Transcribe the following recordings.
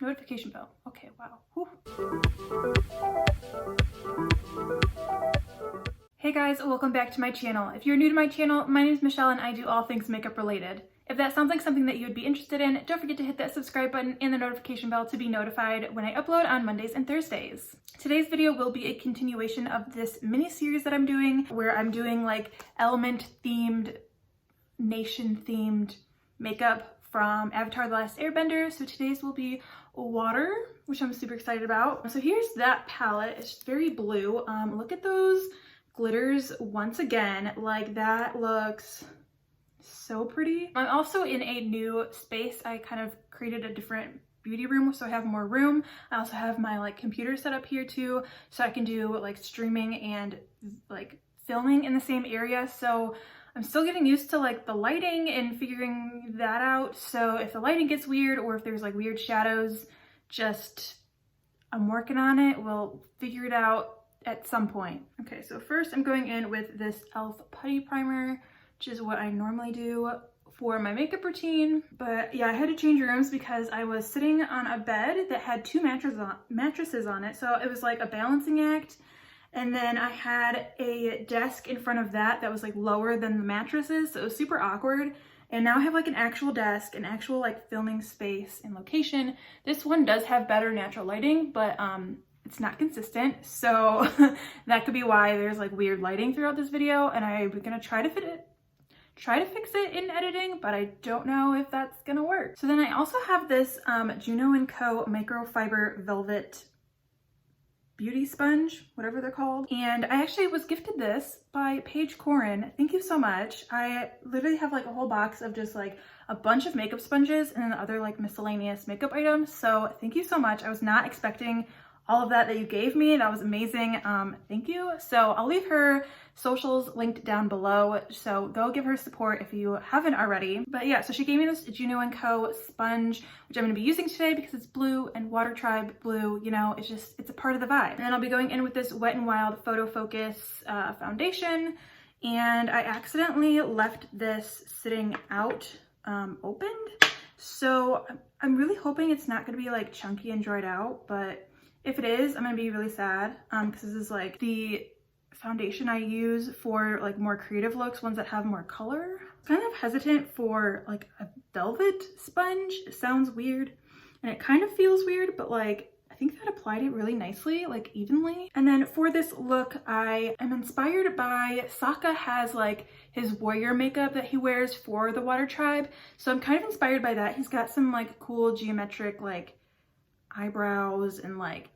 Notification bell. Okay, wow. Whew. Hey guys, welcome back to my channel. If you're new to my channel, my name is Michelle and I do all things makeup related. If that sounds like something that you would be interested in, don't forget to hit that subscribe button and the notification bell to be notified when I upload on Mondays and Thursdays. Today's video will be a continuation of this mini-series that I'm doing, where I'm doing like element-themed, nation-themed makeup from Avatar: The Last Airbender. So today's will be water, which I'm super excited about. So here's that palette. It's very blue. Look at those glitters once again. Like, that looks so pretty. I'm also in a new space. I kind of created a different beauty room, so I have more room. I also have my like computer set up here too, so I can do like streaming and like filming in the same area. So I'm still getting used to like the lighting and figuring that out. So if the lighting gets weird or if there's like weird shadows, I'm working on it. We'll figure it out at some point. Okay, so first I'm going in with this e.l.f. putty primer, which is what I normally do for my makeup routine. But yeah, I had to change rooms because I was sitting on a bed that had two mattresses on it. So it was like a balancing act. And then I had a desk in front of that was like lower than the mattresses. So it was super awkward. And now I have like an actual desk, an actual like filming space and location. This one does have better natural lighting, but it's not consistent. So that could be why there's like weird lighting throughout this video. And I'm gonna try to fix it in editing, but I don't know if that's gonna work. So then I also have this Juno & Co. microfiber velvet beauty sponge, whatever they're called. And I actually was gifted this by Paige Corin. Thank you so much. I literally have like a whole box of just like a bunch of makeup sponges and then other like miscellaneous makeup items. So thank you so much. I was not expecting all of that you gave me. That was amazing. Thank you. So I'll leave her socials linked down below. So go give her support if you haven't already. But yeah, so she gave me this Juno & Co. sponge, which I'm gonna be using today because it's blue and Water Tribe blue, you know, it's a part of the vibe. And then I'll be going in with this Wet n Wild Photo Focus foundation. And I accidentally left this sitting out opened. So I'm really hoping it's not gonna be like chunky and dried out, but if it is, I'm gonna be really sad because this is like the foundation I use for like more creative looks, ones that have more color. I'm kind of hesitant for like a velvet sponge. It sounds weird and it kind of feels weird, but like I think that applied it really nicely, like evenly. And then for this look, I am inspired by Sokka has like his warrior makeup that he wears for the Water Tribe. So I'm kind of inspired by that. He's got some like cool geometric like eyebrows and like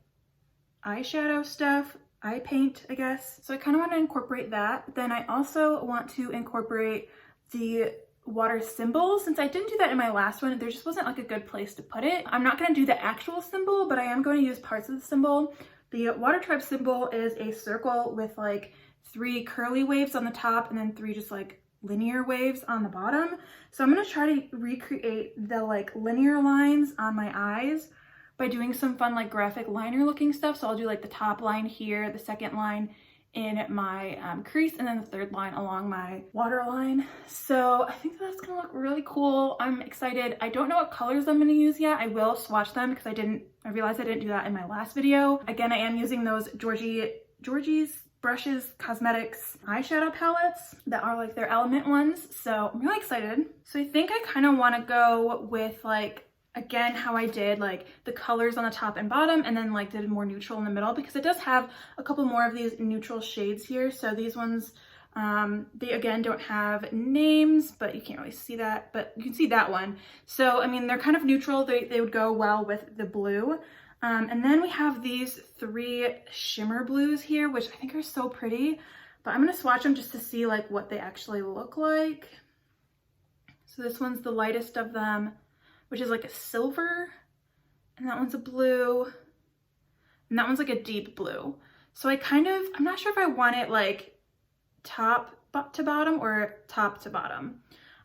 eyeshadow stuff, eye paint, I guess. So I kind of want to incorporate that. But then I also want to incorporate the water symbol. Since I didn't do that in my last one, there just wasn't like a good place to put it. I'm not going to do the actual symbol, but I am going to use parts of the symbol. The Water Tribe symbol is a circle with like 3 curly waves on the top and then 3 just like linear waves on the bottom. So I'm going to try to recreate the like linear lines on my eyes by doing some fun like graphic liner looking stuff. So I'll do like the top line here, the second line in my crease, and then the third line along my waterline. So I think that's gonna look really cool. I'm excited. I don't know what colors I'm gonna use yet. I will swatch them because I realized I didn't do that in my last video. Again, I am using those Georgie's Brushes Cosmetics eyeshadow palettes that are like their Element ones. So I'm really excited. So I think I kind of want to go with like, again, how I did like the colors on the top and bottom, and then like did more neutral in the middle, because it does have a couple more of these neutral shades here. So these ones, they again don't have names, but you can't really see that, but you can see that one. So I mean, they're kind of neutral. They would go well with the blue. And then we have these 3 shimmer blues here, which I think are so pretty, but I'm gonna swatch them just to see like what they actually look like. So this one's the lightest of them, which is like a silver, and that one's a blue, and that one's like a deep blue. So I'm not sure if I want it like top to bottom or top to bottom.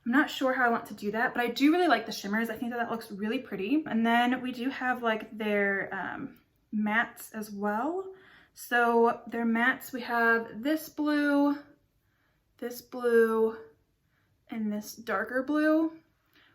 I'm not sure how I want to do that, but I do really like the shimmers. I think that looks really pretty. And then we do have like their mattes as well. So their mattes, we have this blue, and this darker blue,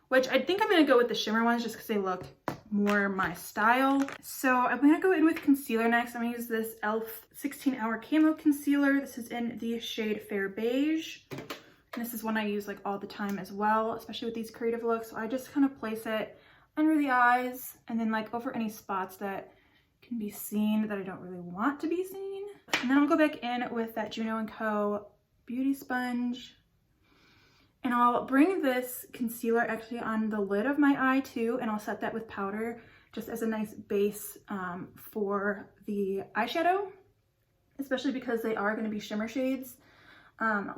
which I think I'm gonna go with the shimmer ones just because they look more my style. So I'm gonna go in with concealer next. I'm gonna use this e.l.f. 16-Hour Camo Concealer. This is in the shade Fair Beige. And this is one I use like all the time as well, especially with these creative looks. So I just kind of place it under the eyes and then like over any spots that can be seen that I don't really want to be seen. And then I'll go back in with that Juno & Co. Beauty Sponge. And I'll bring this concealer actually on the lid of my eye too, and I'll set that with powder just as a nice base for the eyeshadow, especially because they are going to be shimmer shades.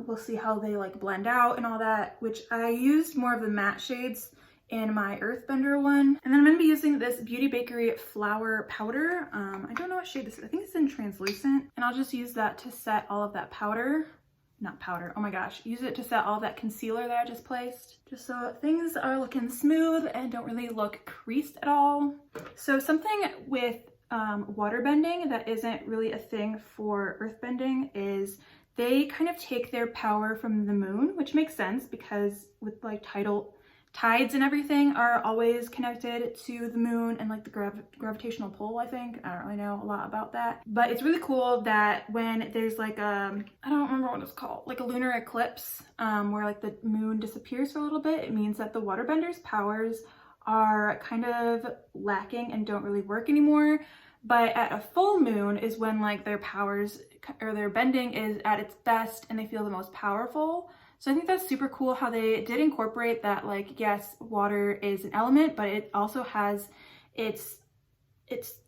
We'll see how they like blend out and all that, which I used more of the matte shades in my Earthbender one. And then I'm going to be using this Beauty Bakery Flower Powder. I don't know what shade this is. I think it's in Translucent. And I'll just use that to set all of that powder. Not powder, oh my gosh. Use it to set all that concealer that I just placed, just so things are looking smooth and don't really look creased at all. So something with water bending that isn't really a thing for earthbending is they kind of take their power from the moon, which makes sense because with like tides and everything are always connected to the moon and like the gravitational pull, I think. I don't really know a lot about that. But it's really cool that when there's like I don't remember what it's called, like a lunar eclipse where like the moon disappears for a little bit, it means that the waterbenders' powers are kind of lacking and don't really work anymore. But at a full moon is when like their powers or their bending is at its best and they feel the most powerful. So I think that's super cool how they did incorporate that, like, yes, water is an element, but it also has it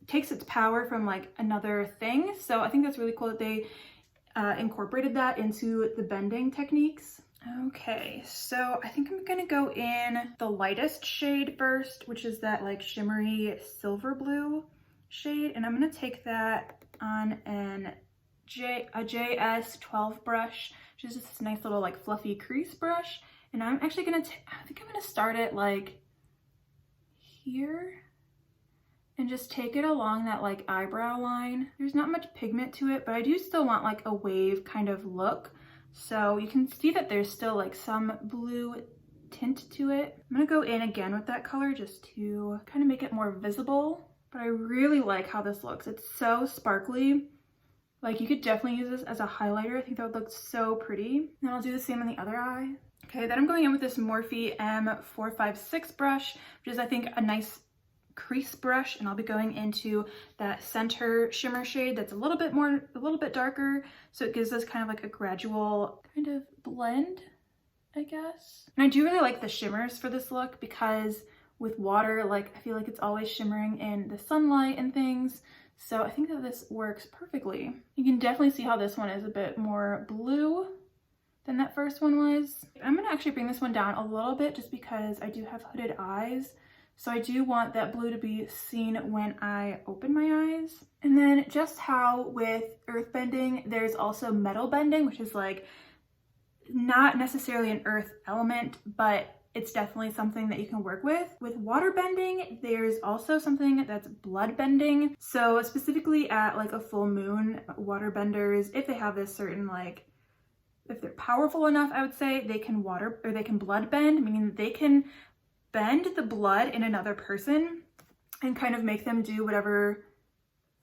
takes its power from like another thing. So I think that's really cool that they incorporated that into the bending techniques. Okay, so I think I'm gonna go in the lightest shade first, which is that like shimmery silver blue shade. And I'm gonna take that on a JS12 brush, which is just this nice little like fluffy crease brush. And I'm actually gonna, I think I'm gonna start it like here and just take it along that like eyebrow line. There's not much pigment to it, but I do still want like a wave kind of look. So you can see that there's still like some blue tint to it. I'm gonna go in again with that color just to kind of make it more visible, but I really like how this looks. It's so sparkly. Like you could definitely use this as a highlighter. I think that would look so pretty. And I'll do the same on the other eye. Okay, then I'm going in with this Morphe M456 brush, which is I think a nice crease brush, and I'll be going into that center shimmer shade that's a little bit darker, so it gives us kind of like a gradual kind of blend, I guess. And I do really like the shimmers for this look because with water, like I feel like it's always shimmering in the sunlight and things. So I think that this works perfectly. You can definitely see how this one is a bit more blue than that first one was. I'm gonna actually bring this one down a little bit just because I do have hooded eyes. So I do want that blue to be seen when I open my eyes. And then just how with earth bending, there's also metal bending, which is like not necessarily an earth element, but it's definitely something that you can work with. With water bending, there's also something that's blood bending. So specifically at like a full moon, water benders, if they have this certain like, if they're powerful enough, I would say they can blood bend, meaning they can bend the blood in another person and kind of make them do whatever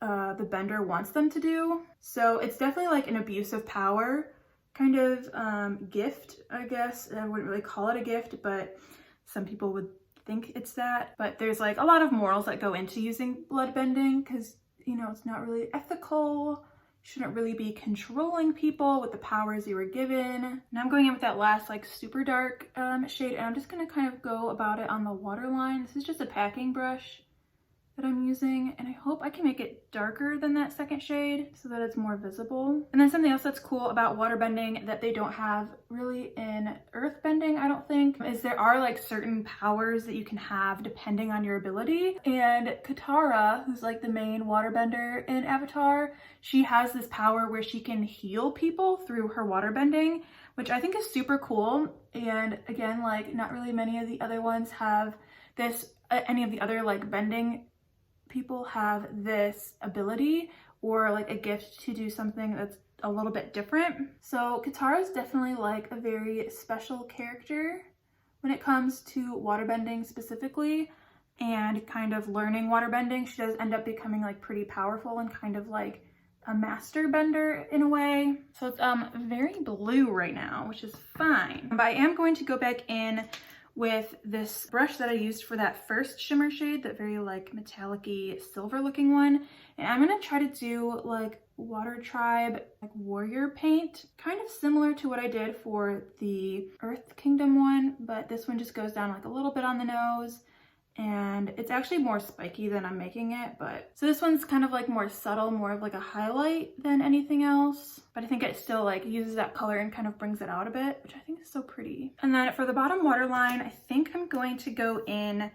the bender wants them to do. So it's definitely like an abuse of power kind of gift, I guess. I wouldn't really call it a gift, but some people would think it's that. But there's like a lot of morals that go into using blood bending because, you know, it's not really ethical. You shouldn't really be controlling people with the powers you were given. And I'm going in with that last like super dark shade, and I'm just gonna kind of go about it on the waterline. This is just a packing brush that I'm using, and I hope I can make it darker than that second shade so that it's more visible. And then something else that's cool about water bending that they don't have really in earth bending, I don't think, is there are like certain powers that you can have depending on your ability. And Katara, who's like the main waterbender in Avatar, she has this power where she can heal people through her water bending, which I think is super cool. And again, like not really many of the other ones have this, any of the other like bending people have this ability or like a gift to do something that's a little bit different. So Katara is definitely like a very special character when it comes to waterbending specifically. and kind of learning water bending, she does end up becoming like pretty powerful and kind of like a master bender in a way. So it's very blue right now, which is fine. But I am going to go back in with this brush that I used for that first shimmer shade, that very like metallic-y silver looking one. And I'm gonna try to do like Water Tribe, like warrior paint, kind of similar to what I did for the Earth Kingdom one, but this one just goes down like a little bit on the nose. And it's actually more spiky than I'm making it, but so this one's kind of like more subtle, more of like a highlight than anything else, but I think it still like uses that color and kind of brings it out a bit, which I think is so pretty. And then for the bottom waterline, I think I'm going to go in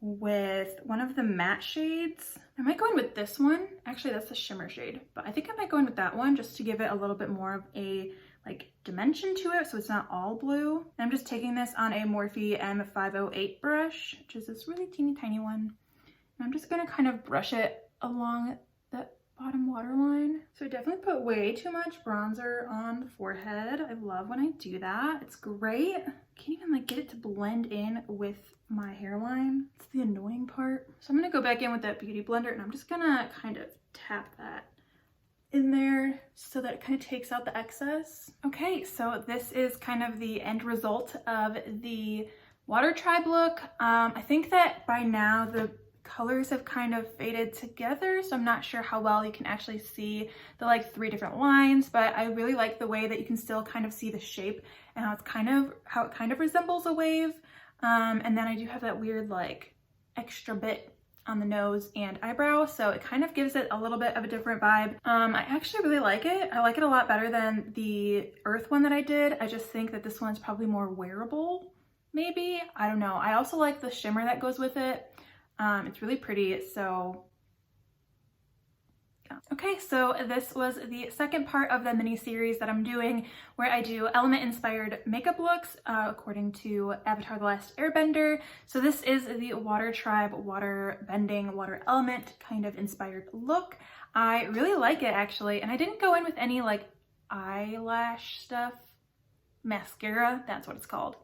with one of the matte shades. I might go in with this one. Actually, that's the shimmer shade, but I think I might go in with that one just to give it a little bit more of a like dimension to it, so it's not all blue. And I'm just taking this on a Morphe M508 brush, which is this really teeny tiny one. And I'm just gonna kind of brush it along that bottom waterline. So I definitely put way too much bronzer on the forehead. I love when I do that. It's great. I can't even like get it to blend in with my hairline. It's the annoying part. So I'm gonna go back in with that beauty blender and I'm just gonna kind of tap that in there so that it kind of takes out the excess. Okay, so this is kind of the end result of the Water Tribe look. I think that by now the colors have kind of faded together, so I'm not sure how well you can actually see the like 3 different lines, but I really like the way that you can still kind of see the shape and how it kind of resembles a wave. And then I do have that weird like extra bit on the nose and eyebrow, so it kind of gives it a little bit of a different vibe. I actually really like it. I like it a lot better than the Earth one that I did. I just think that this one's probably more wearable, maybe. I don't know. I also like the shimmer that goes with it. It's really pretty, so yeah. Okay, so this was the second part of the mini series that I'm doing, where I do element inspired makeup looks according to Avatar: The Last Airbender. So this is the Water Tribe water bending, water element kind of inspired look. I really like it actually, and I didn't go in with any like eyelash stuff, mascara, that's what it's called.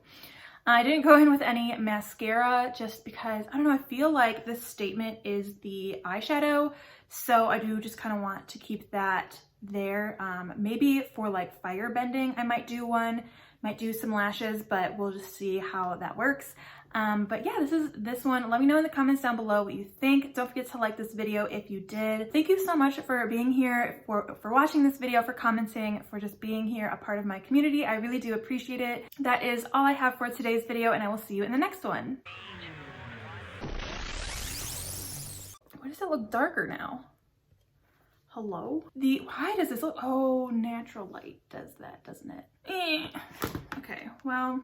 I didn't go in with any mascara just because, I don't know, I feel like this statement is the eyeshadow, so I do just kind of want to keep that there. Maybe for like fire bending I might do one, might do some lashes, but we'll just see how that works. But yeah, this is this one. Let me know in the comments down below what you think. Don't forget to like this video if you did. Thank you so much for being here, for watching this video, for commenting, for just being here, a part of my community. I really do appreciate it. That is all I have for today's video, and I will see you in the next one. Why does it look darker now? Hello? Why does this look, oh, natural light does that, doesn't it? Okay, well.